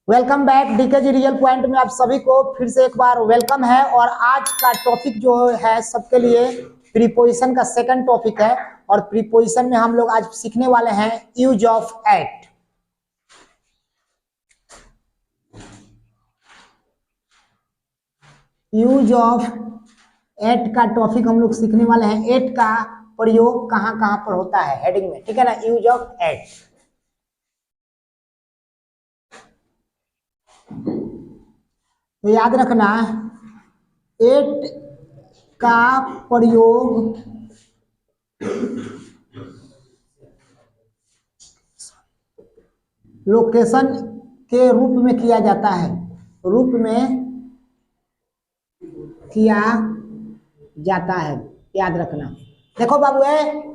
Welcome back DKG real point में आप सभी को फिर से एक बार वेलकम है। और आज का टॉपिक जो है सबके लिए प्रीपोजिशन का सेकंड टॉपिक है। और प्रीपोजिशन में हम लोग आज सीखने वाले हैं use of at. Use of at का टॉपिक हम लोग सीखने वाले हैं। एट का प्रयोग कहाँ कहाँ पर होता है हेडिंग में, ठीक है ना। यूज ऑफ एट तो याद रखना, एट का प्रयोग लोकेशन के रूप में किया जाता है। रूप में किया जाता है, याद रखना। देखो बाबू,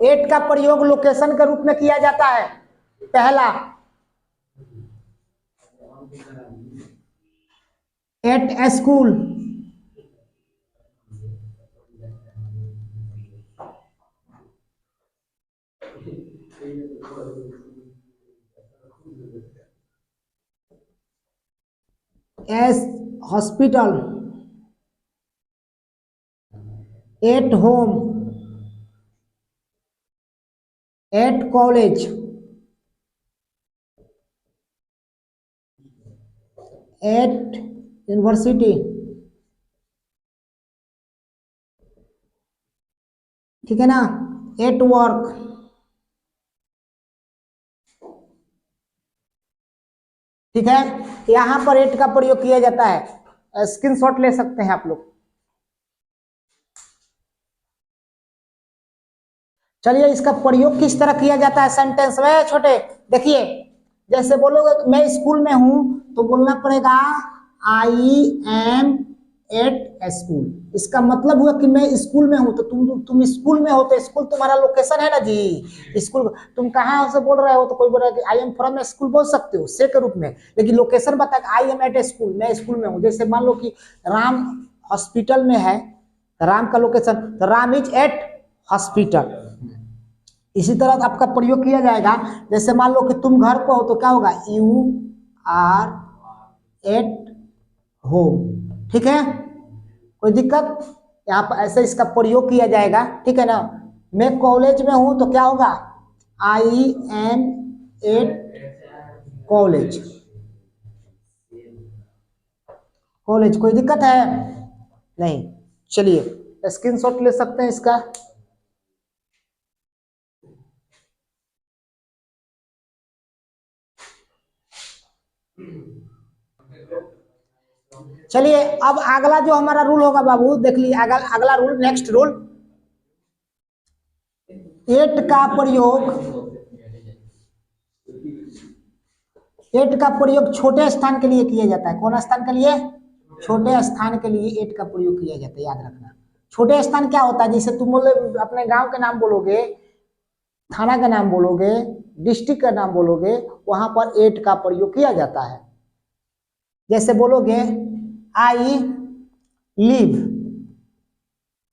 एट का प्रयोग लोकेशन के रूप में किया जाता है। पहला, at school. As hospital. At home. At college. At university. ठीक है ना। At work. ठीक है, यहां पर एट का प्रयोग किया जाता है। स्क्रीनशॉट ले सकते हैं आप लोग। चलिए, इसका प्रयोग किस तरह किया जाता है सेंटेंस में। छोटे देखिए, जैसे बोलोगे मैं स्कूल में हूं तो बोलना पड़ेगा आई एम एट स्कूल। इसका मतलब हुआ कि मैं स्कूल में हूं। तो तुम स्कूल में हो तो स्कूल तुम्हारा लोकेशन है ना जी। स्कूल तुम कहाँ से बोल रहे हो, तो कोई बोल रहा है कि आई एम फ्रॉम स्कूल बोल सकते हो से के रूप में, लेकिन लोकेशन बता आई एम एट स्कूल, मैं स्कूल में हूँ। जैसे मान लो कि राम हॉस्पिटल में है, राम का लोकेशन तो राम इज एट हॉस्पिटल। इसी तरह आपका प्रयोग किया जाएगा। जैसे मान लो कि तुम घर पर हो तो क्या होगा, यू आर एट होम। ठीक है, कोई दिक्कत। यहाँ पर ऐसे इसका प्रयोग किया जाएगा, ठीक है ना। मैं कॉलेज में हूं तो क्या होगा, I am at college. College, कोई दिक्कत है नहीं। चलिए स्क्रीनशॉट ले सकते हैं इसका। चलिए, अब अगला जो हमारा रूल होगा बाबू, देख लीजिए अगला रूल, नेक्स्ट रूल। एट का प्रयोग, एट का प्रयोग छोटे स्थान के लिए किया जाता है। कौन स्थान के लिए, छोटे स्थान के लिए एट का प्रयोग किया जाता है, याद रखना। छोटे स्थान क्या होता है, जैसे तुम बोले अपने गांव के नाम बोलोगे, थाना का नाम बोलोगे, डिस्ट्रिक्ट का नाम बोलोगे, वहां पर एट का प्रयोग किया जाता है। जैसे बोलोगे I live,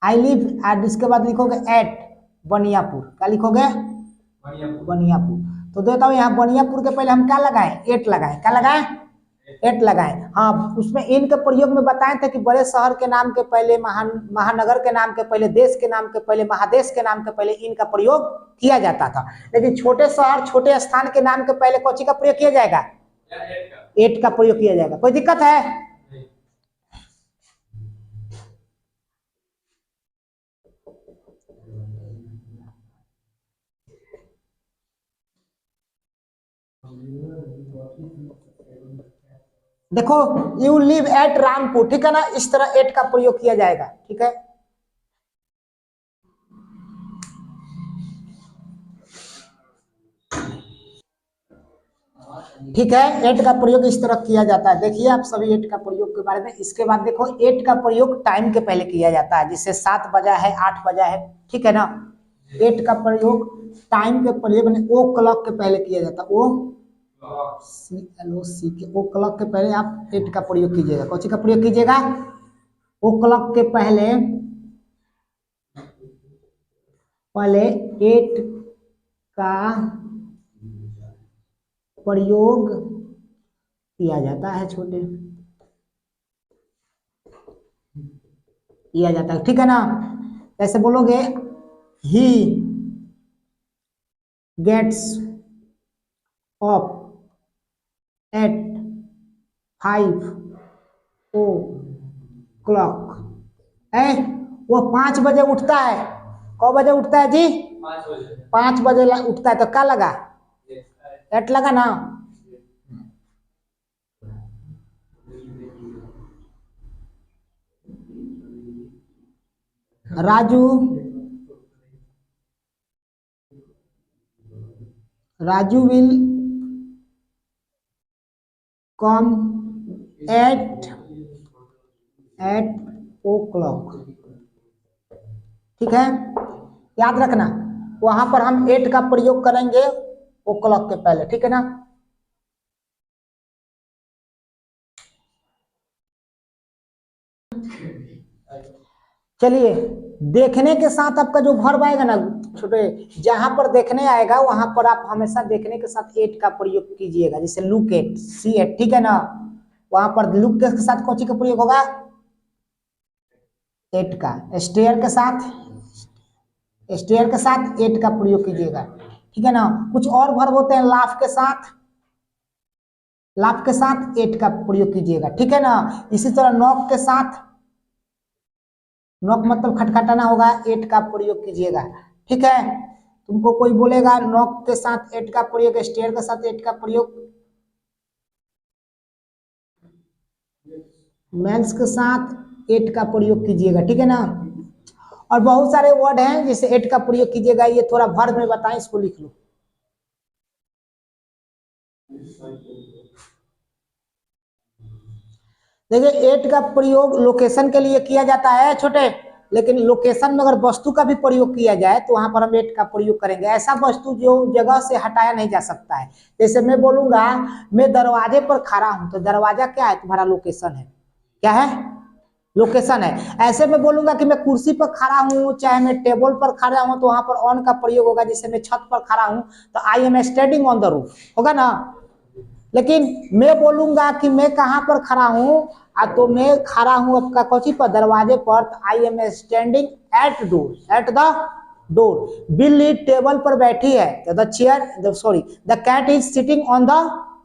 I live, and इसके बाद लिखोगे एट बनियापुर। क्या लिखोगे, बनियापुर। तो देता हूँ यहाँ बनियापुर के पहले हम क्या लगाए, एट लगाए। क्या लगाए, एट लगाए। हाँ, उसमें इन के प्रयोग में बताए थे कि बड़े शहर के नाम के पहले, महानगर के नाम के पहले, देश के नाम के पहले, महादेश के नाम के पहले इनका प्रयोग किया जाता था। लेकिन छोटे शहर, छोटे स्थान के नाम के पहले कौन सी का प्रयोग किया जाएगा, एट का प्रयोग किया जाएगा। कोई दिक्कत है, देखो यू लिव एट रामपुर, ठीक है ना। इस तरह एट का प्रयोग किया जाएगा, ठीक है। ठीक है, एट का प्रयोग इस तरह किया जाता है। देखिए आप सभी एट का प्रयोग के बारे में। इसके बाद देखो, एट का प्रयोग टाइम के पहले किया जाता है। जैसे 7 बजा है, 8 बजा है, ठीक है ना। एट का प्रयोग टाइम के पहले, ओ क्लॉक के पहले किया जाता है। ओ CLOC के, ओ क्लॉक के पहले आप एट का प्रयोग कीजिएगा। कौन सी का प्रयोग कीजिएगा, ओ क्लॉक के पहले, पहले एट का प्रयोग किया जाता है छोटे, किया जाता है, ठीक है ना। ऐसे बोलोगे he gets up at 5 o'clock। है वो 5 बजे उठता है। कौ बजे उठता है जी? 5 बजे उठता है, तो क्या लगा? एट लगा ना। Raju will come at o'clock। ठीक है, याद रखना वहां पर हम एट का प्रयोग करेंगे ओ क्लॉक के पहले, ठीक है ना। चलिए, देखने के साथ आपका जो वर्ब आएगा ना छोटे, जहां पर देखने आएगा वहां पर आप हमेशा देखने के साथ एट का प्रयोग कीजिएगा। जैसे लुक एट, सी एट, ठीक है ना। वहां पर लुक के साथ कौन सी का प्रयोग होगा? एट का। स्टेयर के साथ एट का प्रयोग कीजिएगा, ठीक है ना। कुछ और वर्ब होते हैं, लाफ के साथ एट का प्रयोग कीजिएगा, ठीक है ना। इसी तरह नॉक के साथ, नॉक मतलब खटखटाना होगा, एट का प्रयोग कीजिएगा, ठीक है। तुमको कोई बोलेगा नॉक के साथ एट का प्रयोग, स्टेयर के साथ एट का प्रयोग, मेंस के साथ एट का प्रयोग कीजिएगा, ठीक है ना। और बहुत सारे वर्ड हैं जिसे एट का प्रयोग कीजिएगा, ये थोड़ा वर्ड में बताएं, इसको लिख लो। देखिए, एट का प्रयोग लोकेशन के लिए किया जाता है छोटे, लेकिन लोकेशन में अगर वस्तु का भी प्रयोग किया जाए तो वहां पर हम एट का प्रयोग करेंगे। ऐसा वस्तु जो जगह से हटाया नहीं जा सकता है। जैसे मैं बोलूंगा मैं दरवाजे पर खड़ा हूं, तो दरवाजा क्या है? तुम्हारा लोकेशन है। क्या है? लोकेशन है। ऐसे में बोलूंगा कि मैं कुर्सी पर खड़ा हूं, चाहे मैं टेबल पर खड़ा हूं, तो वहां पर ऑन का प्रयोग होगा। जैसे मैं छत पर खड़ा हूं तो आई am standing on the roof होगा ना। लेकिन मैं बोलूंगा कि मैं कहां पर खड़ा हूं, तो मैं खड़ा हूं आपका कोची पर? दरवाजे पर। I am standing at door, at the door. बिल्ली टेबल पर बैठी है, the chair, sorry, the cat is sitting on the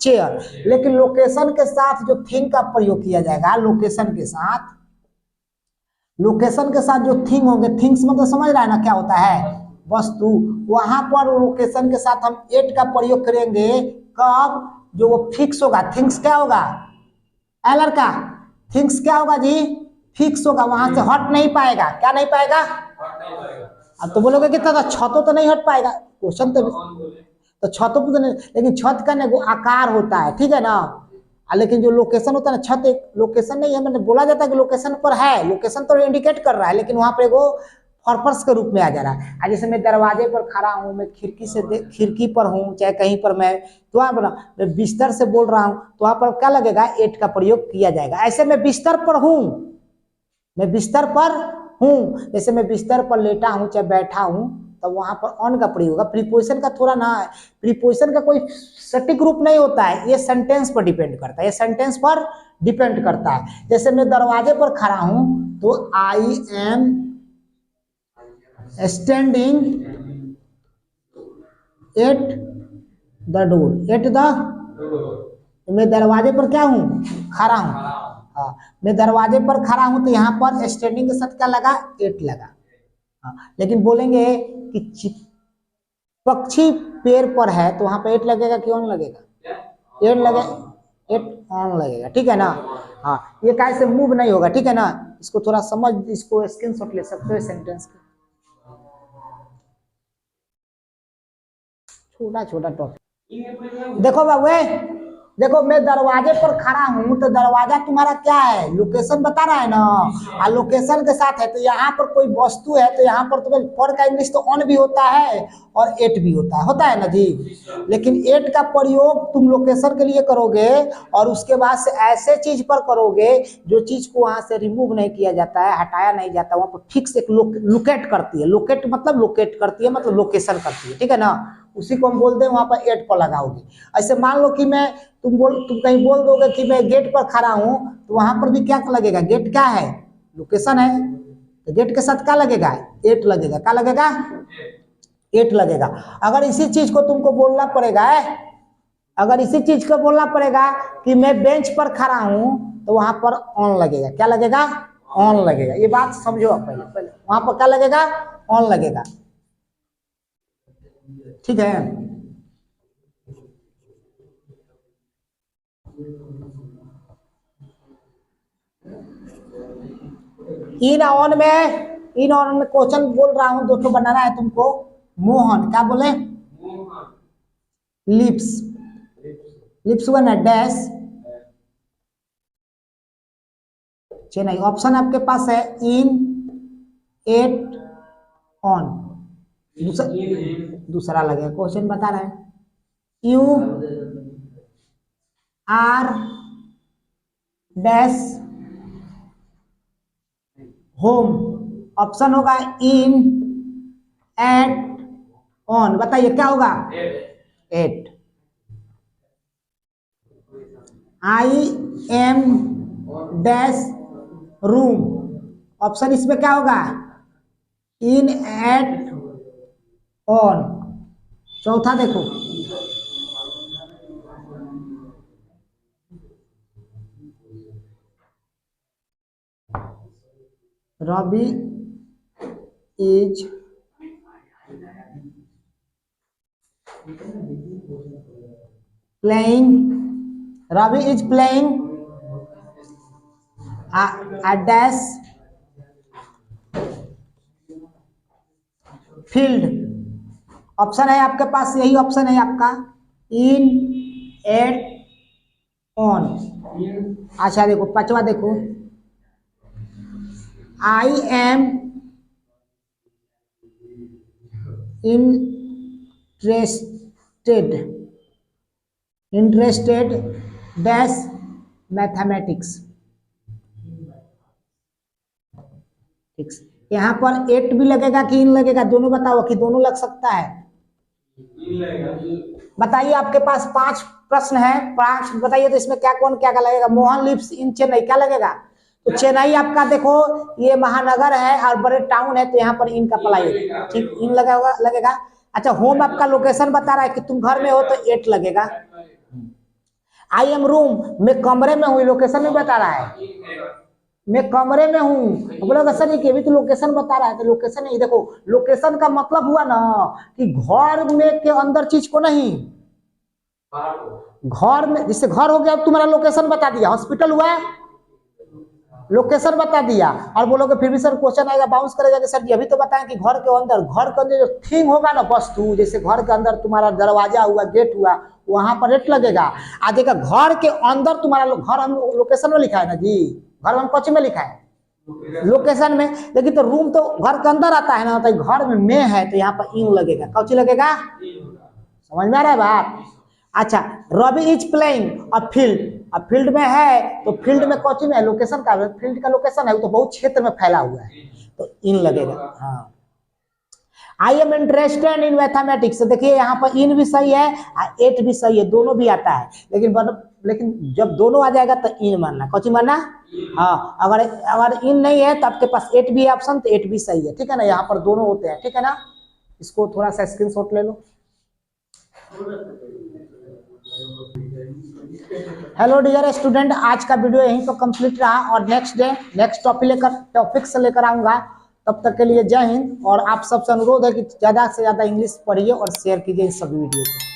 chair. लेकिन लोकेशन के साथ जो थिंग का प्रयोग किया जाएगा, लोकेशन के साथ जो थिंग होंगे, थिंग्स मतलब समझ रहा है ना क्या होता है? वस्तु। वहां पर लोकेशन के साथ हम एट का प्रयोग करेंगे। कब? जो वो फिक्स होगा। थिंग्स क्या होगा? एलर का थिंग्स क्या होगा जी? फिक्स होगा, वहां से हट नहीं पाएगा। क्या नहीं पाएगा? अब तो बोलोगे कि छतों तो नहीं हट पाएगा, क्वेश्चन तो छतों पर तो नहीं, लेकिन छत का वो आकार होता है, ठीक है ना। लेकिन जो लोकेशन होता है ना, छत एक लोकेशन नहीं है। मैंने बोला जाता है कि लोकेशन पर है, लोकेशन तो इंडिकेट कर रहा है, लेकिन वहां पर वो पर्पस के रूप में आ जा रहा है। जैसे मैं दरवाजे पर खड़ा हूं, मैं खिड़की पर हूं, चाहे कहीं पर मैं, तो वहां पर मैं बिस्तर से बोल रहा हूं, तो वहां पर क्या लगेगा? एट का प्रयोग किया जाएगा। ऐसे मैं बिस्तर पर हूं, जैसे मैं बिस्तर पर लेटा हूं चाहे बैठा हूं, तो वहां पर ऑन का प्रयोग होगा। प्रीपोजिशन का थोड़ा ना, प्रीपोजिशन का कोई सटीक रूप नहीं होता है, ये सेंटेंस पर डिपेंड करता है। जैसे मैं दरवाजे पर खड़ा हूं, तो आई am standing eight the door, मैं दरवाजे पर क्या हूं? खड़ा हूं। हाँ, मैं दरवाजे पर खड़ा हूं, तो यहाँ पर स्टैंडिंग के साथ क्या लगा? एट लगा। हाँ, लेकिन बोलेंगे कि पक्षी पेड़ पर है, तो वहां पर एट लगेगा कि ऑन लगेगा? एट ऑन लगेगा, ठीक है ना। हाँ, ये कैसे मूव नहीं होगा, ठीक है ना। इसको थोड़ा समझ, इसको स्क्रीनशॉट ले सकते हो सेंटेंस का, छोटा टॉपिक। देखो बाबू, देखो मैं दरवाजे पर खड़ा हूं, तो दरवाजा तुम्हारा क्या है? लोकेशन बता रहा है ना। और लोकेशन के साथ है, तो यहाँ पर कोई वस्तु है, तो यहाँ पर तुम्हें फॉर का इंग्लिश तो ऑन भी होता है और एट भी होता है ना जी। लेकिन एट का प्रयोग तुम लोकेशन के लिए करोगे, और उसके बाद से ऐसे चीज पर करोगे जो चीज को वहां से रिमूव नहीं किया जाता है, हटाया नहीं जाता, वहां पर फिक्स एक लोकेट करती है। लोकेट मतलब लोकेशन करती है, ठीक है ना। उसी को हम बोलते हैं, वहां पर एट पर लगाओगे। ऐसे मान लो कि मैं तुम कहीं बोल दोगे कि मैं गेट पर खड़ा हूं, तो वहां पर भी क्या लगेगा, गेट क्या है, लोकेशन है, तो गेट के साथ क्या लगेगा, एट लगेगा, क्या लगेगा, एट लगेगा। अगर इसी चीज को तुमको बोलना पड़ेगा, अगर इसी चीज को बोलना पड़ेगा कि मैं बेंच पर खड़ा हूं, तो वहां पर ऑन लगेगा, क्या लगेगा, ऑन लगेगा। ये बात समझो आप पहले पहले वहां पर क्या लगेगा, ऑन लगेगा, ठीक है। इन ऑन में क्वेश्चन बोल रहा हूं, दो बनाना है तुमको। मोहन, क्या बोले, लिप्स, लिप्स हुआ ना, डैश चेन्नई। ऑप्शन आपके पास है इन, एट, ऑन। दूसरा लगेगा, क्वेश्चन बता रहे हैं, you are dash home. Option होगा इन, एट, ऑन। बताइए क्या होगा, at. I am dash room. Option इसमें क्या होगा, इन, एट, ऑन। चौथा देखो, Ravi is playing, Ravi is playing a dash field. Option है आपके पास, यही ऑप्शन है आपका, इन, एट, ऑन। अच्छा देखो पांचवा देखो, I am interested dash mathematics. यहाँ पर एट भी लगेगा कि इन लगेगा, दोनों बताओ, कि दोनों लग सकता है, बताइए। आपके पास 5 प्रश्न है, 5 बताइए तो इसमें क्या कौन क्या क्या लगेगा। मोहन लिव्स इन चेन्नई, क्या लगेगा, तो चेन्नई आपका देखो ये महानगर है और बड़े टाउन है, तो यहाँ पर इन का अप्लाई, ठीक, इन लगेगा। अच्छा, होम आपका लोकेशन बता रहा है कि तुम घर में हो, तो 8 लगेगा। आई एम रूम, मैं कमरे में हूँ, लोकेशन नहीं बता रहा है, मैं कमरे में हूँ, बोला सर ये भी तो लोकेशन बता रहा है, तो लोकेशन नहीं। देखो लोकेशन का मतलब हुआ ना कि घर में के अंदर चीज को नहीं, घर में, जिससे घर हो गया, तुम्हारा लोकेशन बता दिया। हॉस्पिटल हुआ, लोकेशन बता दिया। और बोलोगे फिर भी सर क्वेश्चन आएगा, बाउंस करेगा कि सर जी अभी तो बताएं कि घर के अंदर जो थिंग होगा ना, वस्तु, जैसे घर के अंदर तुम्हारा दरवाजा हुआ, गेट हुआ, वहां पर रेट लगेगा। आज देखा घर के अंदर तुम्हारा घर, हम लोकेशन में लिखा है ना जी, घर हम कौन में लिखा है, लोकेशन में। लेकिन तो रूम तो घर के अंदर आता है ना, तो घर में है, तो यहाँ पर इन लगेगा, कौन लगेगा, समझ में आ रहा है बात। अच्छा, Ravi is playing a field, अब फील्ड में है, तो फील्ड में कौन में है, लोकेशन का, फील्ड का लोकेशन है, वो तो बहुत क्षेत्र में फैला हुआ है, तो इन लगेगा। हाँ, I am interested in mathematics, देखिए यहाँ पर इन भी सही है, एट भी सही है, दोनों भी आता है, लेकिन जब दोनों आ जाएगा तो इन मानना, कौन मानना। हाँ, अगर इन नहीं है तो आपके पास एट भी है ऑप्शन, तो एट भी सही है, ठीक है ना, यहाँ पर दोनों होते हैं, ठीक है ना। इसको थोड़ा सा स्क्रीनशॉट ले लो। हेलो डियर स्टूडेंट, आज का वीडियो यहीं पर कंप्लीट रहा, और नेक्स्ट टॉपिक से लेकर आऊंगा। तब तक के लिए जय हिंद। और आप सबसे अनुरोध है कि ज्यादा से ज्यादा इंग्लिश पढ़िए और शेयर कीजिए इस सभी वीडियो को।